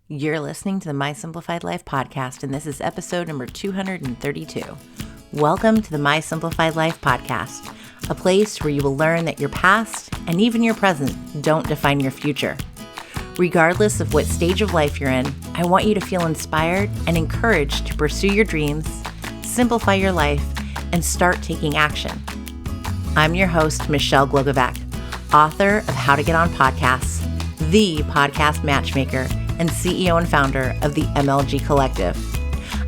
You're listening to the My Simplified Life podcast, and this is episode number 232. Welcome to the My Simplified Life podcast, a place where you will learn that your past and even your present don't define your future. Regardless of what stage of life you're in, I want you to feel inspired and encouraged to pursue your dreams, simplify your life, and start taking action. I'm your host, Michelle Glogovac, author of How to Get on Podcasts, the podcast matchmaker, and CEO and founder of the MLG Collective.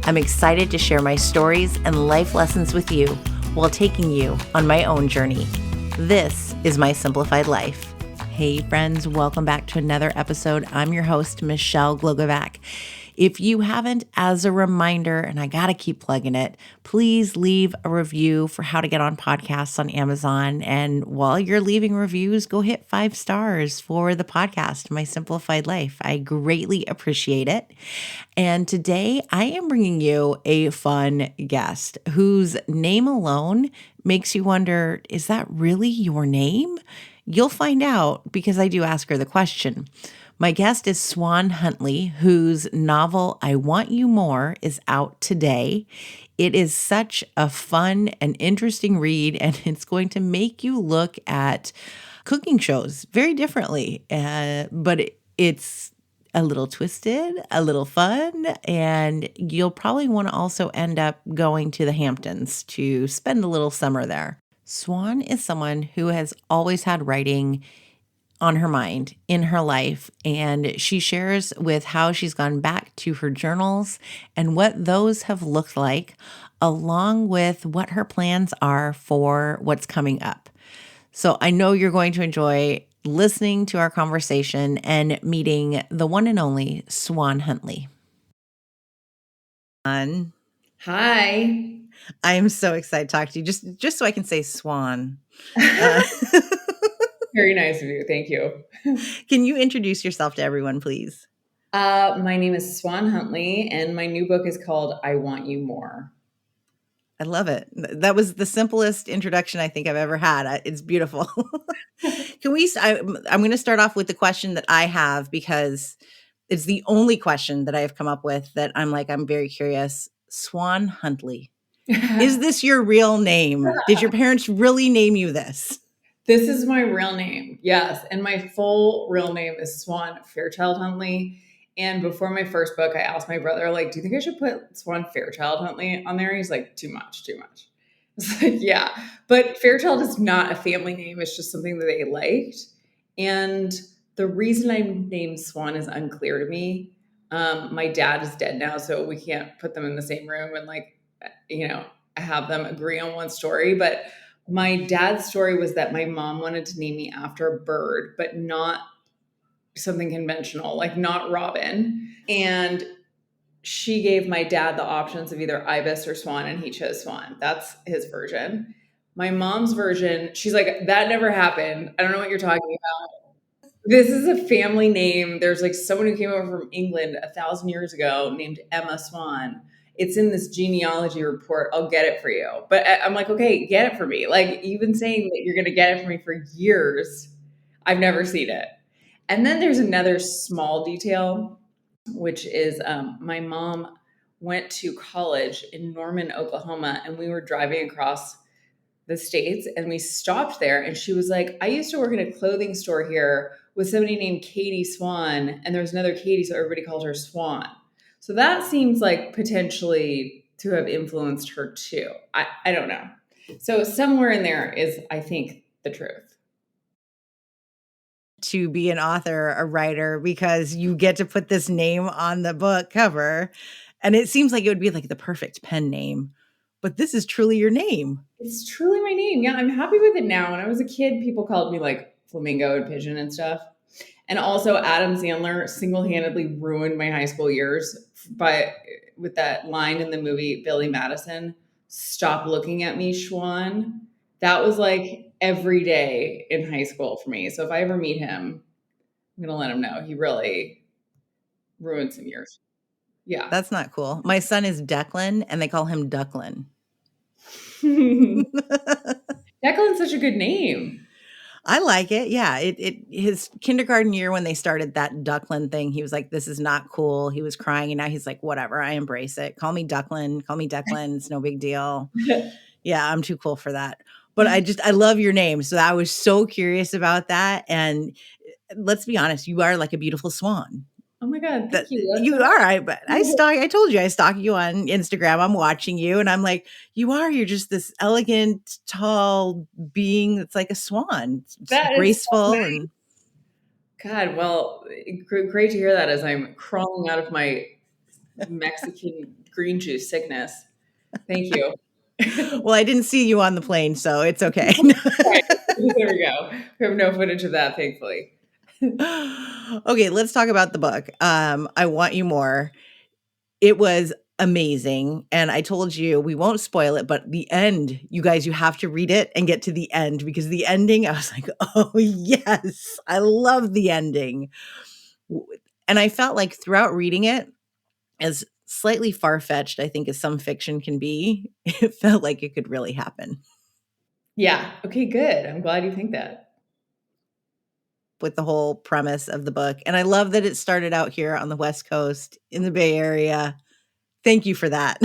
I'm excited to share my stories and life lessons with you while taking you on my own journey. This is My Simplified Life. Hey friends, welcome back to another episode. I'm your host, Michelle Glogovac. If you haven't, as a reminder, and I gotta keep plugging it, please leave a review for How to Get on Podcasts on Amazon. And while you're leaving reviews, go hit 5 stars for the podcast, My Simplified Life. I greatly appreciate it. And today I am bringing you a fun guest whose name alone makes you wonder, is that really your name? You'll find out because I do ask her the question. My guest is Swan Huntley, whose novel, I Want You More, is out today. It is such a fun and interesting read, and it's going to make you look at cooking shows very differently. But it's a little twisted, a little fun, and you'll probably want to also end up going to the Hamptons to spend a little summer there. Swan is someone who has always had writing on her mind in her life, and she shares with how she's gone back to her journals and what those have looked like, along with what her plans are for what's coming up. So I know you're going to enjoy listening to our conversation and meeting the one and only Swan Huntley. Hi. I'm so excited to talk to you, just so I can say Swan. Very nice of you. Thank you. Can you introduce yourself to everyone, please? My name is Swan Huntley, and my new book is called I Want You More. I love it. That was the simplest introduction I think I've ever had. It's beautiful. I'm going to start off with the question that I have because it's the only question that I have come up with that I'm very curious. Swan Huntley. Is this your real name? Did your parents really name you this? This is my real name. Yes. And my full real name is Swan Fairchild Huntley. And before my first book, I asked my brother, do you think I should put Swan Fairchild Huntley on there? He's like, too much. It's like, yeah. But Fairchild is not a family name. It's just something that they liked. And the reason I named Swan is unclear to me. My dad is dead now, so we can't put them in the same room and have them agree on one story. But my dad's story was that my mom wanted to name me after a bird, but not something conventional, like not robin. And she gave my dad the options of either ibis or swan, and he chose swan. That's his version. My mom's version, she's like, that never happened. I don't know what you're talking about. This is a family name. There's someone who came over from England 1,000 years ago named Emma Swan. It's in this genealogy report. I'll get it for you. But I'm like, okay, get it for me. You've been saying that you're going to get it for me for years. I've never seen it. And then there's another small detail, which is my mom went to college in Norman, Oklahoma, and we were driving across the States and we stopped there. And she was like, I used to work in a clothing store here with somebody named Katie Swan, and there was another Katie, so everybody called her Swan. So that seems like potentially to have influenced her too. I don't know. So somewhere in there is, I think, the truth. To be an author, a writer, because you get to put this name on the book cover. And it seems like it would be the perfect pen name. But this is truly your name. It's truly my name. Yeah, I'm happy with it now. When I was a kid, people called me Flamingo and Pigeon and stuff. And also Adam Sandler single-handedly ruined my high school years with that line in the movie Billy Madison, "Stop looking at me, Schwan." That was every day in high school for me. So if I ever meet him, I'm going to let him know. He really ruined some years. Yeah. That's not cool. My son is Declan, and they call him Ducklin. Declan's such a good name. I like it. Yeah. His kindergarten year when they started that Duckland thing, he was like, this is not cool. He was crying. And now he's like, whatever, I embrace it. Call me Duckland. Call me Declan. It's no big deal. Yeah, I'm too cool for that. But I love your name. So I was so curious about that. And let's be honest, you are like a beautiful swan. Oh my God, That thank you. That's you so are. I told you I stalk you on Instagram. I'm watching you and I'm like, you're just this elegant, tall being that's like a swan. It's that is so graceful nice. and God, well, great to hear that as I'm crawling out of my Mexican green juice sickness. Thank you. well, I didn't see you on the plane, so it's okay. Right. There we go. We have no footage of that, thankfully. Okay, let's talk about the book. I Want You More. It was amazing. And I told you we won't spoil it, but the end, you guys, you have to read it and get to the end because the ending, I was like, oh, yes, I love the ending. And I felt like throughout reading it, as slightly far fetched, I think, as some fiction can be, it felt like it could really happen Yeah. Okay, good. I'm glad you think that. with the whole premise of the book. And I love that it started out here on the West Coast in the Bay Area. Thank you for that.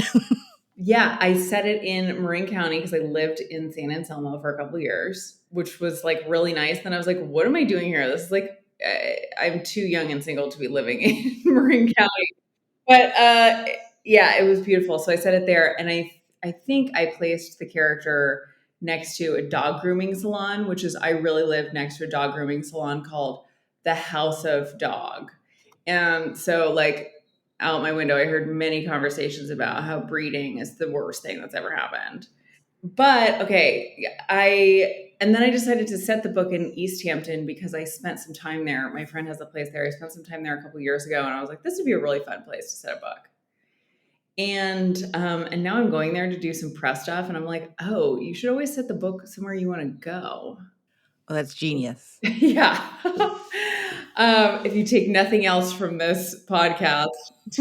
Yeah, I set it in Marin County because I lived in San Anselmo for a couple of years, which was like really nice. Then I was like, what am I doing here? This is like, I'm too young and single to be living in Marin County. But yeah, it was beautiful. So I set it there, and I think I placed the character next to a dog grooming salon, which is I really live next to a dog grooming salon called the House of Dog. And so like out my window, I heard many conversations about how breeding is the worst thing that's ever happened. But okay, and then I decided to set the book in East Hampton because I spent some time there. My friend has a place there. I spent some time there a couple years ago, and I was like, this would be a really fun place to set a book. And now I'm going there to do some press stuff, and I'm like, oh, you should always set the book somewhere you want to go. Oh, that's genius. Yeah. If you take nothing else from this podcast,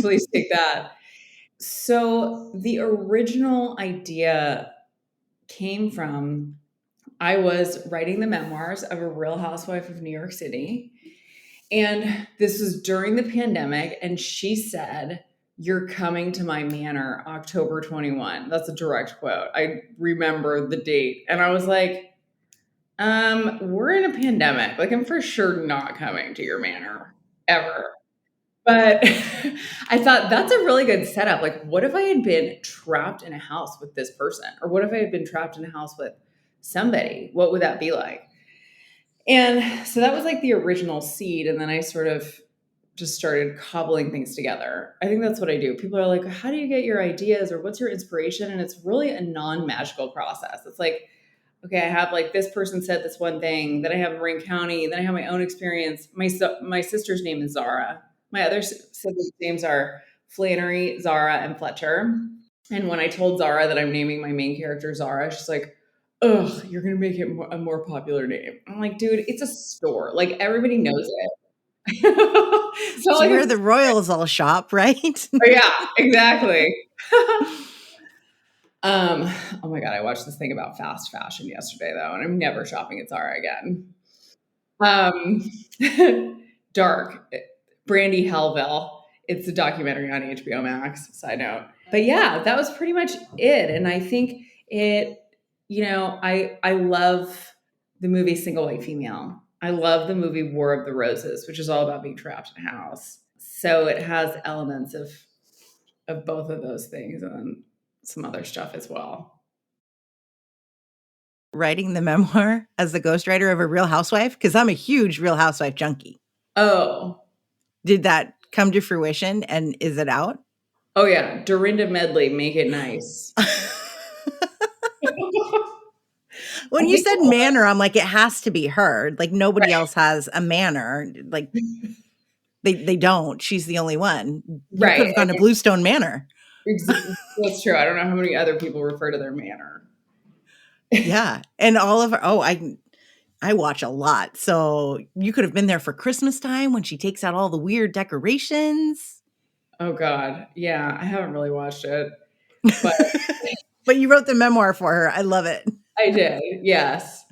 please take that. So the original idea came from I was writing the memoirs of a real housewife of New York City. And this was during the pandemic. And she said, you're coming to my manor October 21. That's a direct quote. I remember the date. And I was like, we're in a pandemic. Like, I'm for sure not coming to your manor ever. But I thought that's a really good setup. Like, what if I had been trapped in a house with this person? Or what if I had been trapped in a house with somebody? What would that be like? And so that was like the original seed. And then I sort of just started cobbling things together. I think that's what I do. People are like, how do you get your ideas or what's your inspiration? And it's really a non magical process. It's like, okay, I have like this person said this one thing, then I have Marin County, then I have my own experience. My sister's name is Zara. My other siblings' names are Flannery, Zara, and Fletcher. And when I told Zara that I'm naming my main character Zara, she's like, ugh, you're going to make it a more popular name. I'm like, dude, it's a store. Like everybody knows it. It's not It's like where it's, the royals all shop, right? oh, yeah, exactly. Um, oh my God, I watched this thing about fast fashion yesterday though, and I'm never shopping at Zara again. Um, Dark, Brandy Hellville. It's a documentary on HBO Max, side note. But yeah, that was pretty much it. And I think I love the movie Single White Female. I love the movie War of the Roses, which is all about being trapped in a house. So it has elements of both of those things and some other stuff as well. Writing the memoir as the ghostwriter of a real housewife? Because I'm a huge real housewife junkie. Oh, Did that come to fruition and is it out? oh yeah, Dorinda Medley, Make It Nice. I When you think said manor, I'm like, it has to be her. Like nobody else has a manor. Like they don't. She's the only one. You could right. have gone to Bluestone Manor. That's true. I don't know how many other people refer to their manor. Yeah. And all of her, I watch a lot. So you could have been there for Christmas time when she takes out all the weird decorations. Oh God. Yeah. I haven't really watched it, but But you wrote the memoir for her. I love it. I did. Yes.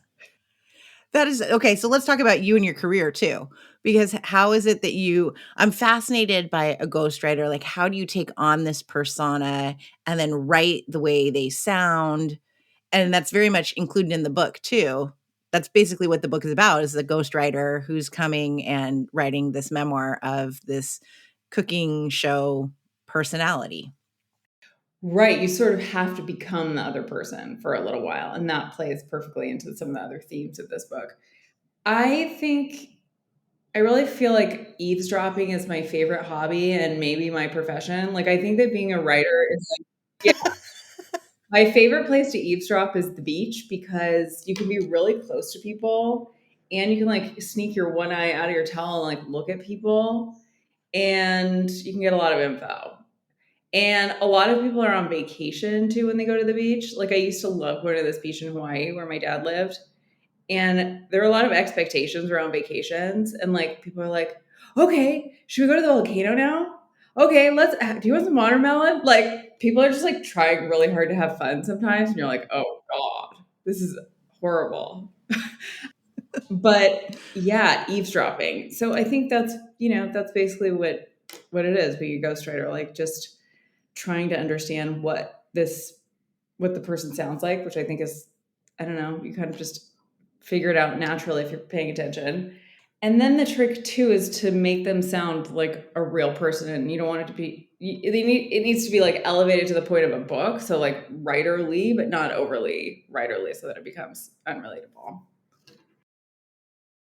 That is okay. So let's talk about you and your career too. Because how is it that I'm fascinated by a ghostwriter. Like, how do you take on this persona and then write the way they sound? And that's very much included in the book too. That's basically what the book is about, is a ghostwriter who's coming and writing this memoir of this cooking show personality. Right. You sort of have to become the other person for a little while. And that plays perfectly into some of the other themes of this book. I think I really feel like eavesdropping is my favorite hobby and maybe my profession. Like, I think that being a writer is like, yeah, my favorite place to eavesdrop is the beach because you can be really close to people and you can like sneak your one eye out of your towel and like look at people and you can get a lot of info. And a lot of people are on vacation too when they go to the beach. Like, I used to love going to this beach in Hawaii where my dad lived. And there are a lot of expectations around vacations. And like people are like, okay, should we go to the volcano now? Okay, do you want some watermelon? Like people are just like trying really hard to have fun sometimes. And you're like, oh God, this is horrible. But yeah, eavesdropping. So I think that's basically what it is being a ghostwriter, like just trying to understand what the person sounds like, which I think is, I don't know, you kind of just figure it out naturally if you're paying attention. And then the trick too is to make them sound like a real person, and you don't want it to be. It needs to be like elevated to the point of a book, so like writerly, but not overly writerly, so that it becomes unrelatable.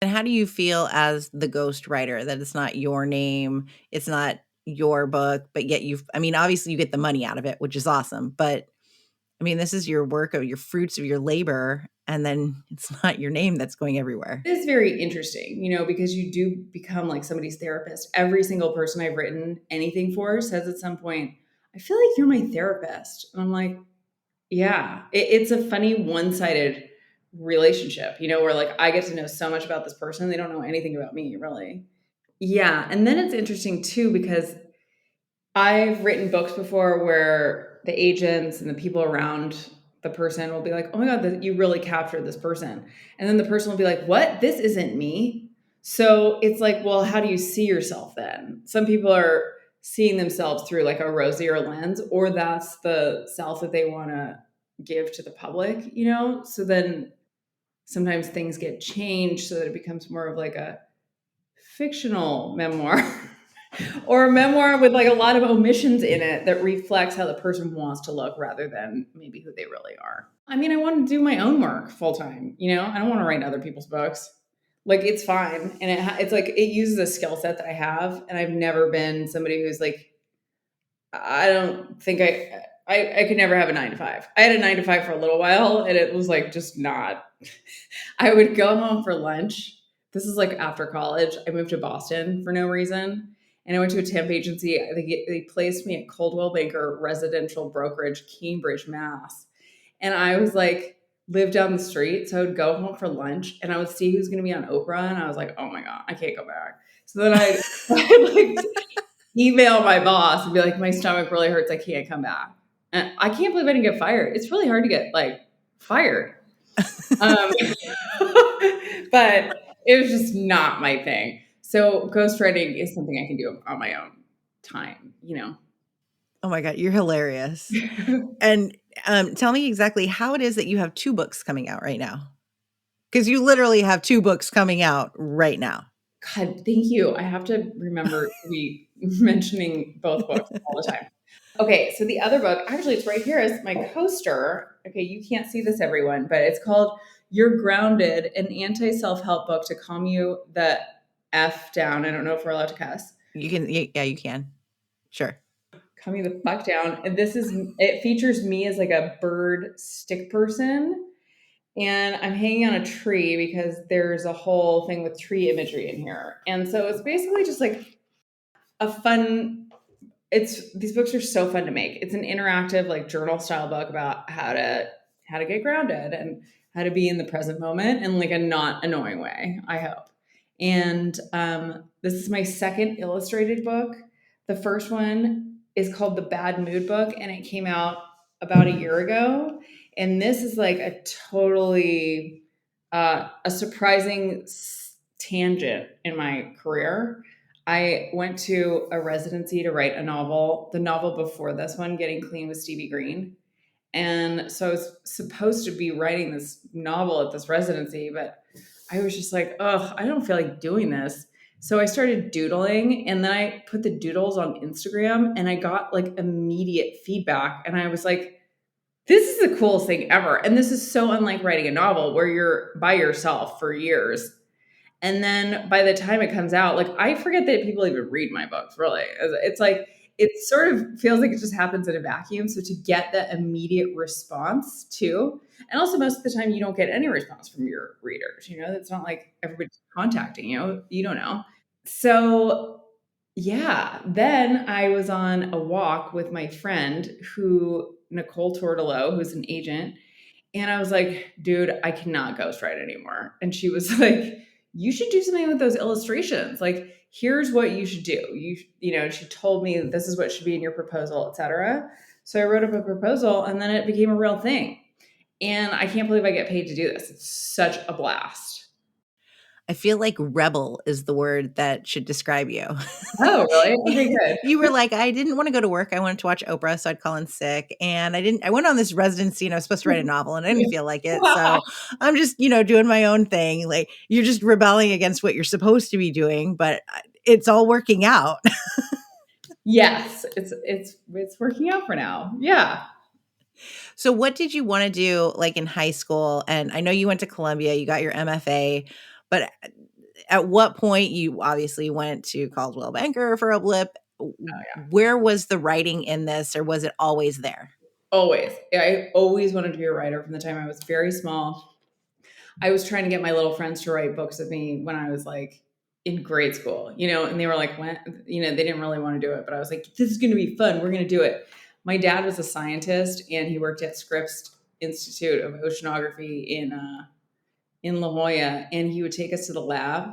And how do you feel as the ghost writer that it's not your name, it's not your book, but yet I mean, obviously you get the money out of it, which is awesome. But I mean, this is your work or your fruits of your labor, and then it's not your name that's going everywhere. It is very interesting, because you do become like somebody's therapist. Every single person I've written anything for says at some point, I feel like you're my therapist. And I'm like, yeah, it's a funny one-sided relationship, where like I get to know so much about this person. They don't know anything about me, really. Yeah. And then it's interesting too, because I've written books before where the agents and the people around the person will be like, oh my God, you really captured this person. And then the person will be like, what? This isn't me. So it's like, well, how do you see yourself then? Some people are seeing themselves through like a rosier lens, or that's the self that they want to give to the public, So then sometimes things get changed so that it becomes more of like a fictional memoir or a memoir with like a lot of omissions in it that reflects how the person wants to look rather than maybe who they really are. I mean, I want to do my own work full time, I don't want to write other people's books. Like it's fine, and it's like it uses a skill set that I have, and I've never been somebody who's like, I don't think I could never have a 9 to 5. I had a 9 to 5 for a little while, and it was like just not. I would go home for lunch. This is like after college. I moved to Boston for no reason. And I went to a temp agency. They placed me at Coldwell Banker Residential Brokerage, Cambridge, Mass. And I was like, lived down the street. So I would go home for lunch and I would see who's going to be on Oprah. And I was like, oh my God, I can't go back. So then I'd like email my boss and be like, my stomach really hurts. I can't come back. And I can't believe I didn't get fired. It's really hard to get like fired. Um, but it was just not my thing. So ghostwriting is something I can do on my own time. Oh my God, you're hilarious. And tell me exactly how it is that you have two books coming out right now. Because you literally have two books coming out right now. God, thank you. I have to remember to be mentioning both books all the time. Okay, so the other book, actually, it's right here. It's my coaster. Okay, you can't see this, everyone, but it's called You're Grounded, an anti-self-help book to calm you the F down. I don't know if we're allowed to cuss. You can, yeah, you can. Sure. Calm you the fuck down. And it features me as like a bird stick person. And I'm hanging on a tree because there's a whole thing with tree imagery in here. And so it's basically just like a fun these books are so fun to make. It's an interactive like journal style book about how to get grounded and how to be in the present moment in like a not annoying way, I hope. And this is my second illustrated book. The first one is called The Bad Mood Book, and it came out about a year ago. And this is like a totally A surprising tangent in my career. I went to a residency to write a novel, the novel before this one, Getting Clean with Stevie Green. And so I was supposed to be writing this novel at this residency, but I was just like, oh, I don't feel like doing this. So I started doodling and then I put the doodles on Instagram and I got like immediate feedback. And I was like, this is the coolest thing ever. And this is so unlike writing a novel where you're by yourself for years. And then by the time it comes out, like I forget that people even read my books, really. It's like, it sort of feels like it just happens in a vacuum. So to get that immediate response too, and also most of the time you don't get any response from your readers. It's not like everybody's contacting you. You don't know. So yeah, then I was on a walk with my friend Nicole Tortolo, who's an agent, and I was like, dude, I cannot ghostwrite anymore. And she was like, you should do something with those illustrations. Like, here's what you should do. She told me this is what should be in your proposal, etc. So I wrote up a proposal and then it became a real thing. And I can't believe I get paid to do this. It's such a blast. I feel like rebel is the word that should describe you. Oh, really? Okay, good. You were like, I didn't want to go to work. I wanted to watch Oprah, so I'd call in sick. And I went on this residency and I was supposed to write a novel and I didn't feel like it. So I'm just, doing my own thing. Like you're just rebelling against what you're supposed to be doing, but it's all working out. Yes, it's working out for now. Yeah. So what did you want to do like in high school? And I know you went to Columbia, you got your MFA, but at what point you obviously went to Caldwell Banker for a blip? Oh, yeah. Where was the writing in this, or was it always there? Always. I always wanted to be a writer from the time I was very small. I was trying to get my little friends to write books with me when I was like in grade school, and they were like, when, they didn't really want to do it, but I was like, this is going to be fun. We're going to do it. My dad was a scientist and he worked at Scripps Institute of Oceanography in La Jolla, and he would take us to the lab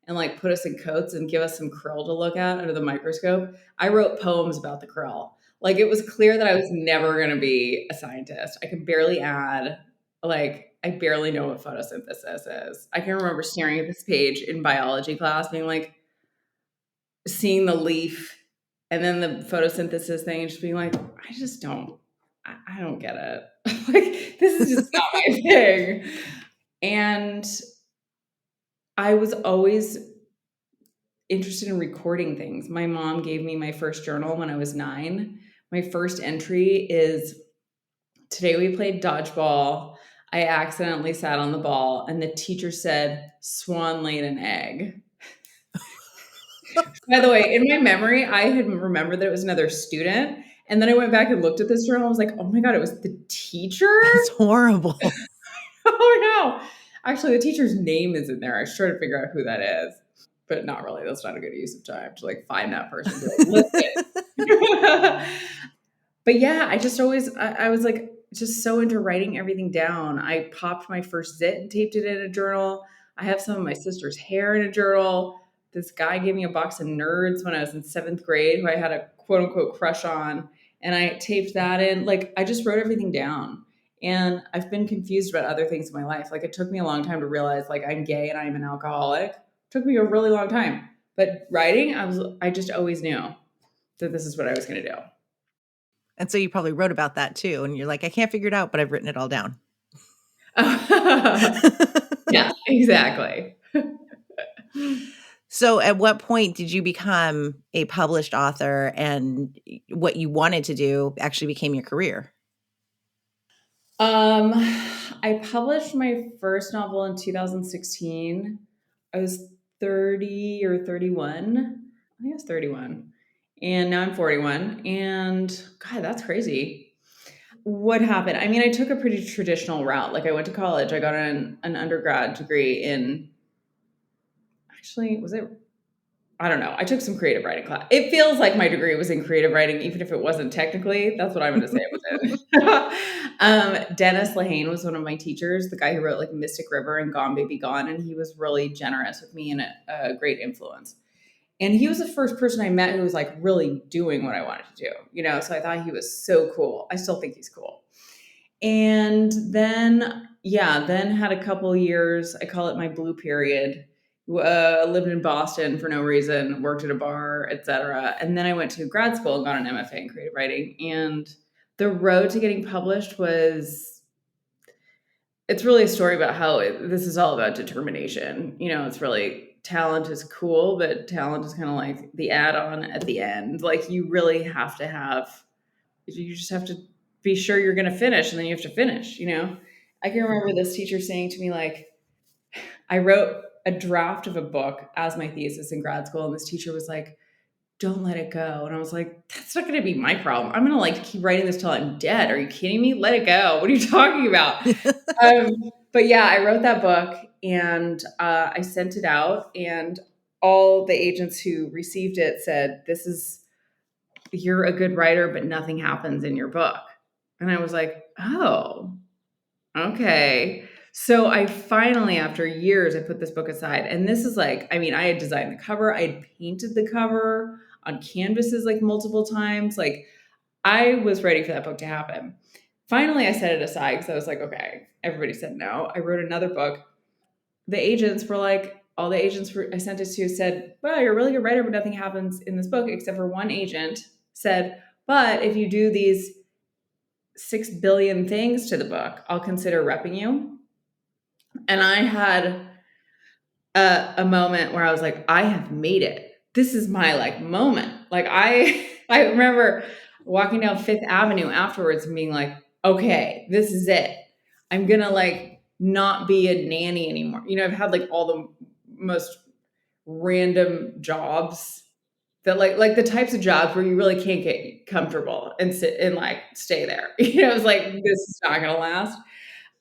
and like put us in coats and give us some krill to look at under the microscope. I wrote poems about the krill. Like it was clear that I was never going to be a scientist. I could barely add, like I barely know what photosynthesis is. I can remember staring at this page in biology class being like seeing the leaf and then the photosynthesis thing and just being like, I don't get it. Like this is just not my thing. And I was always interested in recording things. My mom gave me my first journal when I was 9. My first entry is, today we played dodgeball. I accidentally sat on the ball and the teacher said, Swan laid an egg. By the way, in my memory, I had remembered that it was another student. And then I went back and looked at this journal. I was like, oh my God, it was the teacher? It's horrible. Oh no. Actually, the teacher's name is in there. I should try to figure out who that is. But not really. That's not a good use of time to like find that person. To, like, listen. But yeah, I was like just so into writing everything down. I popped my first zit and taped it in a journal. I have some of my sister's hair in a journal. This guy gave me a box of Nerds when I was in 7th grade who I had a quote unquote crush on. And I taped that in. Like I just wrote everything down. And I've been confused about other things in my life. Like it took me a long time to realize like I'm gay and I'm an alcoholic. It took me a really long time. But writing, I just always knew that this is what I was going to do. And so you probably wrote about that too. And you're like, I can't figure it out, but I've written it all down. Yeah, exactly. So at what point did you become a published author and what you wanted to do actually became your career? I published my first novel in 2016. I was 30 or 31. I think I was 31. And now I'm 41. And God, that's crazy. What happened? I mean, I took a pretty traditional route. Like I went to college. I got an undergrad degree in, actually, was it? I don't know. I took some creative writing class. It feels like my degree was in creative writing, even if it wasn't technically. That's what I'm going to say it was in. Dennis Lehane was one of my teachers, the guy who wrote like Mystic River and Gone Baby Gone. And he was really generous with me and a great influence. And he was the first person I met who was like really doing what I wanted to do, So I thought he was so cool. I still think he's cool. And then had a couple years, I call it my blue period. Lived in Boston for no reason, worked at a bar, etc. And then I went to grad school and got an MFA in creative writing. And the road to getting published it's really a story about how this is all about determination. It's really, talent is cool, but talent is kind of like the add-on at the end. Like you really have to you just have to be sure you're going to finish, and then you have to finish. I can remember this teacher saying to me, like, I wrote a draft of a book as my thesis in grad school, and this teacher was like, don't let it go. And I was like, that's not going to be my problem. I'm going to like keep writing this till I'm dead. Are you kidding me? Let it go. What are you talking about? But yeah, I wrote that book, and I sent it out, and all the agents who received it said, you're a good writer, but nothing happens in your book. And I was like, oh, okay. So I finally, after years, I put this book aside. And this is like, I had designed the cover. I had painted the cover on canvases like multiple times. Like I was ready for that book to happen. Finally, I set it aside because I was like, okay, everybody said no. I wrote another book. The agents were like, all the agents I sent it to said, well, you're a really good writer, but nothing happens in this book, except for one agent said, but if you do these 6 billion things to the book, I'll consider repping you. And I had a moment where I was like, I have made it. This is my like moment. Like I remember walking down Fifth Avenue afterwards and being like, okay, this is it. I'm going to like not be a nanny anymore. I've had like all the most random jobs that like the types of jobs where you really can't get comfortable and sit and like stay there. It's like, this is not going to last.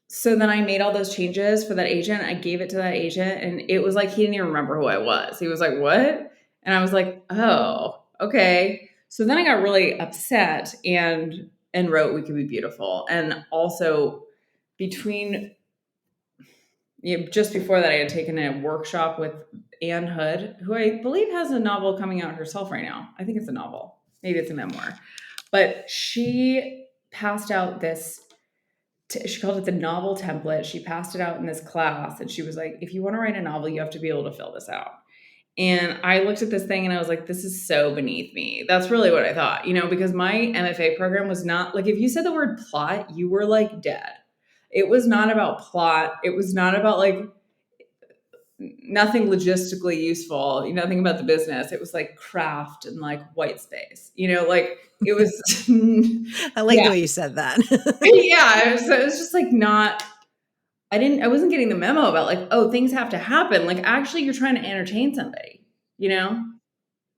So then I made all those changes for that agent. I gave it to that agent, and it was like he didn't even remember who I was. He was like, what? And I was like, oh, okay. So then I got really upset and wrote We Could Be Beautiful. And also between just before that, I had taken a workshop with Anne Hood, who I believe has a novel coming out herself right now. I think it's a novel. Maybe it's a memoir. But she passed out this she called it the novel template. She passed it out in this class, and she was like, if you want to write a novel, you have to be able to fill this out. And I looked at this thing and I was like, this is so beneath me. That's really what I thought, because my MFA program was not like, if you said the word plot, you were like dead. It was not about plot. It was not about like nothing logistically useful, nothing about the business. It was like craft and like white space, like it was. I like the way you said that. Yeah. It was just like not, I wasn't getting the memo about like, oh, things have to happen. Like actually you're trying to entertain somebody,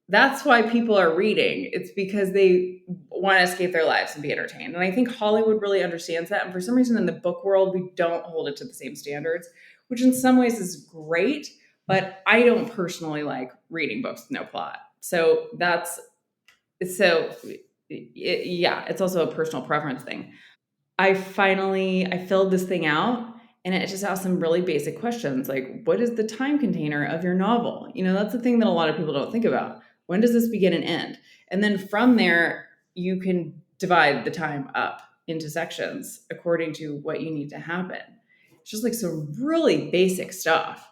that's why people are reading. It's because they want to escape their lives and be entertained. And I think Hollywood really understands that. And for some reason in the book world, we don't hold it to the same standards, which in some ways is great, but I don't personally like reading books with no plot. So it's also a personal preference thing. I filled this thing out, and it just asked some really basic questions like, what is the time container of your novel? That's the thing that a lot of people don't think about. When does this begin and end? And then from there, you can divide the time up into sections according to what you need to happen. It's just like some really basic stuff.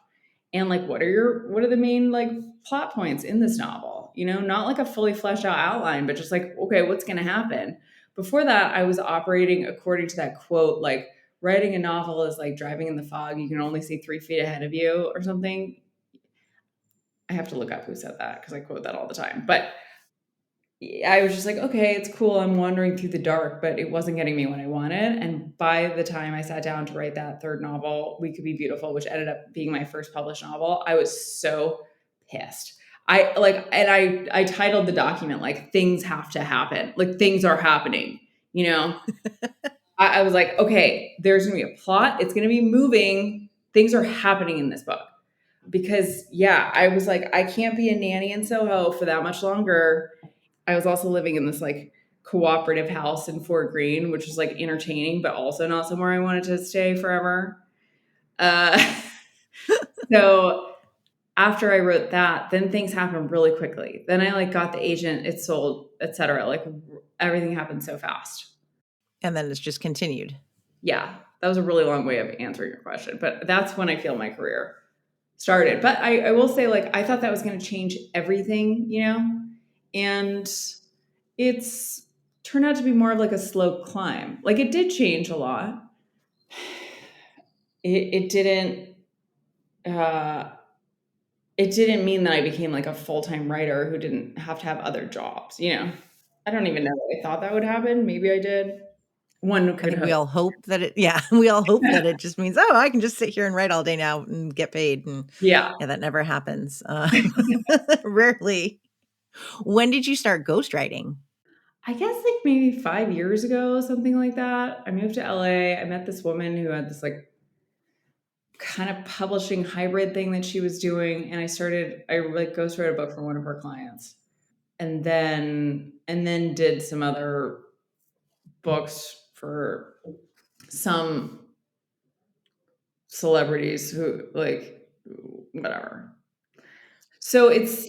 And like, what are the main like plot points in this novel? Not like a fully fleshed out outline, but just like, okay, what's going to happen? Before that, I was operating according to that quote, like writing a novel is like driving in the fog. You can only see 3 feet ahead of you or something. I have to look up who said that because I quote that all the time. But I was just like, okay, it's cool. I'm wandering through the dark, but it wasn't getting me what I wanted. And by the time I sat down to write that third novel, We Could Be Beautiful, which ended up being my first published novel, I was so pissed. I titled the document like things have to happen, like things are happening, I was like, okay, there's going to be a plot. It's going to be moving. Things are happening in this book. Because I was like, I can't be a nanny in Soho for that much longer. I was also living in this like cooperative house in Fort Greene, which was like entertaining, but also not somewhere I wanted to stay forever. So after I wrote that, then things happened really quickly. Then I like got the agent, it sold, etc. Like everything happened so fast. And then it's just continued. yeah, that was a really long way of answering your question, but that's when I feel my career started. But I will say, like, I thought that was going to change everything, and it's turned out to be more of like a slow climb. Like, it did change a lot. It didn't. Uh, it didn't mean that I became like a full time writer who didn't have to have other jobs. I don't even know that I thought that would happen. Maybe I did. One I could think we hope. all hope that we all hope that it just means, oh, I can just sit here and write all day now and get paid. And Yeah. yeah, that never happens. Rarely. When did you start ghostwriting? I guess like maybe 5 years ago, something like that. I moved to LA. I met this woman who had this like kind of publishing hybrid thing that she was doing. And I like ghostwrote a book for one of her clients. And then did some other books for some celebrities who like whatever. So it's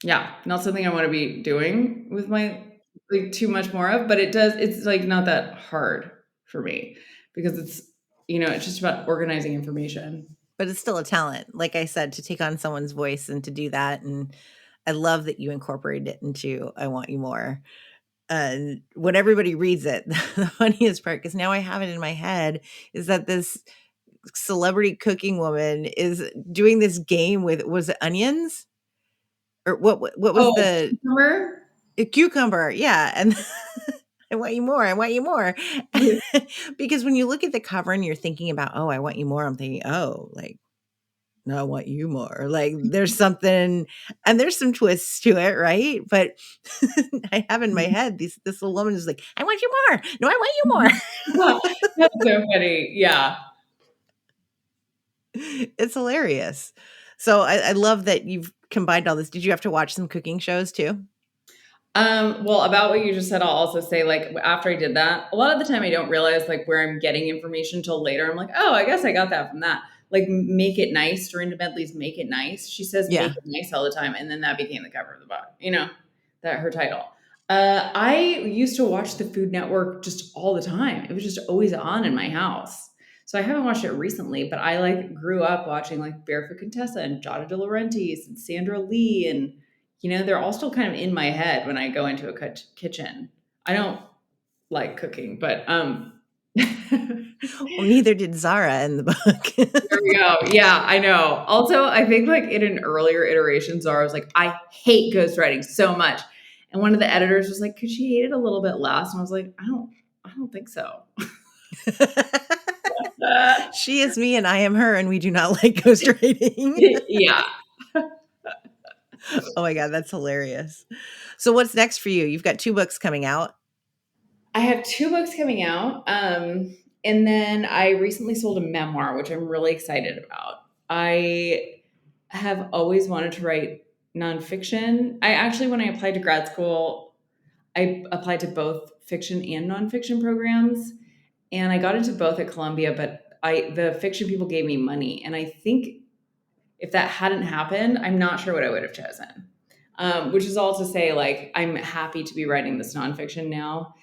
yeah, not something I want to be doing with my like too much more of, but it's like not that hard for me because it's just about organizing information. But it's still a talent, like I said, to take on someone's voice and to do that. And I love that you incorporated it into I Want You More. And when everybody reads it, the funniest part, because now I have it in my head, is that this celebrity cooking woman is doing this game with, was it onions? Or what was Oh, the cucumber? a cucumber? Yeah, and I want you more, I want you more. Because when you look at the cover and you're thinking about, "Oh, I want you more," I'm thinking, "Oh, like, no, I want you more." Like, there's something and there's some twists to it, right? But I have in my head this little woman is like, "I want you more. No, I want you That's so funny. Yeah. more." It's hilarious. So I love that you've combined all this. Did you have to watch some cooking shows too? Well, about what you just said, I'll also say, like, after I did that, a lot of the time I don't realize, like, where I'm getting information till later. I'm like, oh, I guess I got that from that. Like, Make It Nice, Dorinda Bentley's Make It Nice. She says Make Yeah. It Nice all the time. And then that became the cover of the book, that her title. I used to watch the Food Network just all the time. It was just always on in my house. So I haven't watched it recently, but I like grew up watching like Barefoot Contessa and Giada De Laurentiis and Sandra Lee and they're all still kind of in my head when I go into a kitchen. I don't like cooking, but there Well, neither did Zara in the book. we go. Yeah, I know. Also, I think like in an earlier iteration, Zara was like, I hate ghostwriting so much. And one of the editors was like, could she hate it a little bit less? And I was like, I don't think so. She is me and I am her, and we do not like ghostwriting. Yeah. Oh my God, that's hilarious. So what's next for you? You've got 2 books coming out. I have 2 books coming out. And then I recently sold a memoir, which I'm really excited about. I have always wanted to write nonfiction. I actually, when I applied to grad school, I applied to both fiction and nonfiction programs, and I got into both at Columbia. But the fiction people gave me money, and I think if that hadn't happened, I'm not sure what I would have chosen. Which is all to say, like, I'm happy to be writing this nonfiction now.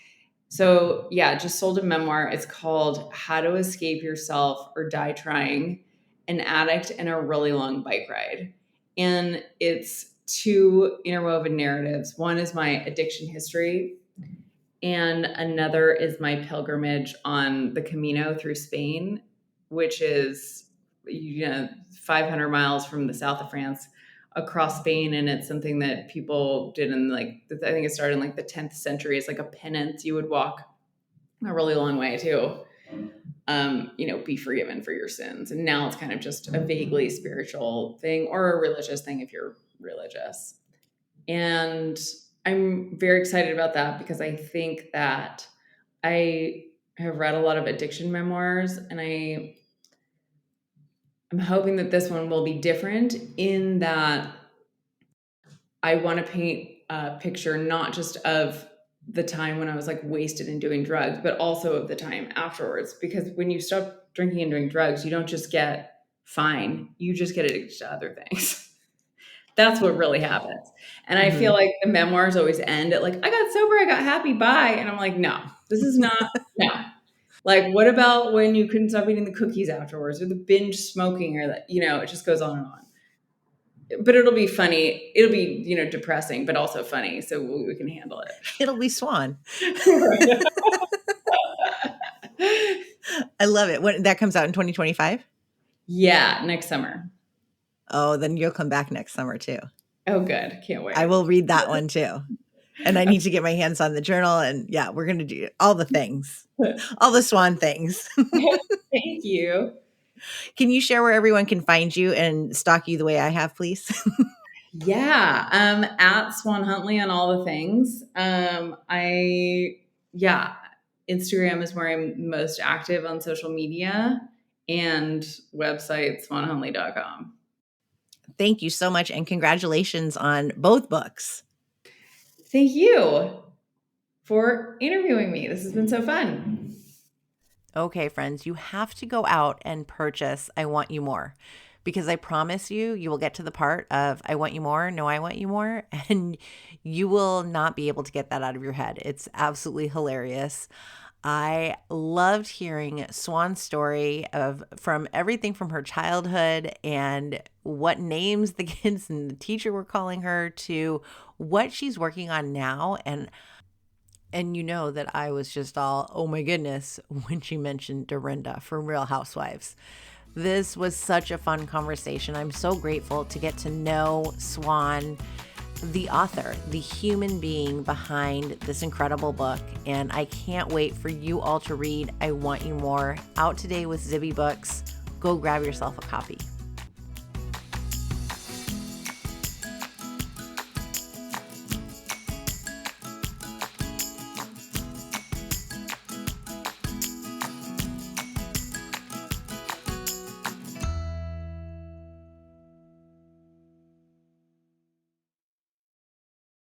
So, yeah, just sold a memoir. It's called How to Escape Yourself or Die Trying: An Addict and a Really Long Bike Ride. And it's 2 interwoven narratives. One is my addiction history, and another is my pilgrimage on the Camino through Spain, which is 500 miles from the south of France across Spain. And it's something that people did in like, I think it started in like the 10th century. It's like a penance. You would walk a really long way to be forgiven for your sins. And now it's kind of just a vaguely spiritual thing or a religious thing if you're religious. And I'm very excited about that because I think that I have read a lot of addiction memoirs, and I'm hoping that this one will be different in that I want to paint a picture not just of the time when I was like wasted and doing drugs, but also of the time afterwards. Because when you stop drinking and doing drugs, you don't just get fine, you just get addicted to other things. That's what really happens. And I feel Mhm. like the memoirs always end at like, I got sober, I got happy, bye. And I'm like, no, this is not, no. Like, what about when you couldn't stop eating the cookies afterwards or the binge smoking or that, it just goes on and on. But it'll be funny. It'll be, depressing, but also funny. So we can handle it. It'll be Swan. I love it. When that comes out in 2025? Yeah, next summer. Oh, then you'll come back next summer too. Oh, good. Can't wait. I will read that one too. And I need to get my hands on the journal. And yeah, we're going to do all the things, all the Swan things. Thank you. Can you share where everyone can find you and stalk you the way I have, please? Yeah. At Swan Huntley on all the things. Instagram is where I'm most active on social media, and website swanhuntley.com. Thank you so much. And congratulations on both books. Thank you for interviewing me. This has been so fun. Okay, friends, you have to go out and purchase I Want You More, because I promise you, you will get to the part of I want you more, no, I want you more, and you will not be able to get that out of your head. It's absolutely hilarious. I loved hearing Swan's story from everything from her childhood and what names the kids and the teacher were calling her to what she's working on now. And you know that I was just all, oh my goodness, when she mentioned Dorinda from Real Housewives. This was such a fun conversation. I'm so grateful to get to know Swan, the author, the human being behind this incredible book. And I can't wait for you all to read I Want You More, out today with Zibby Books. Go grab yourself a copy.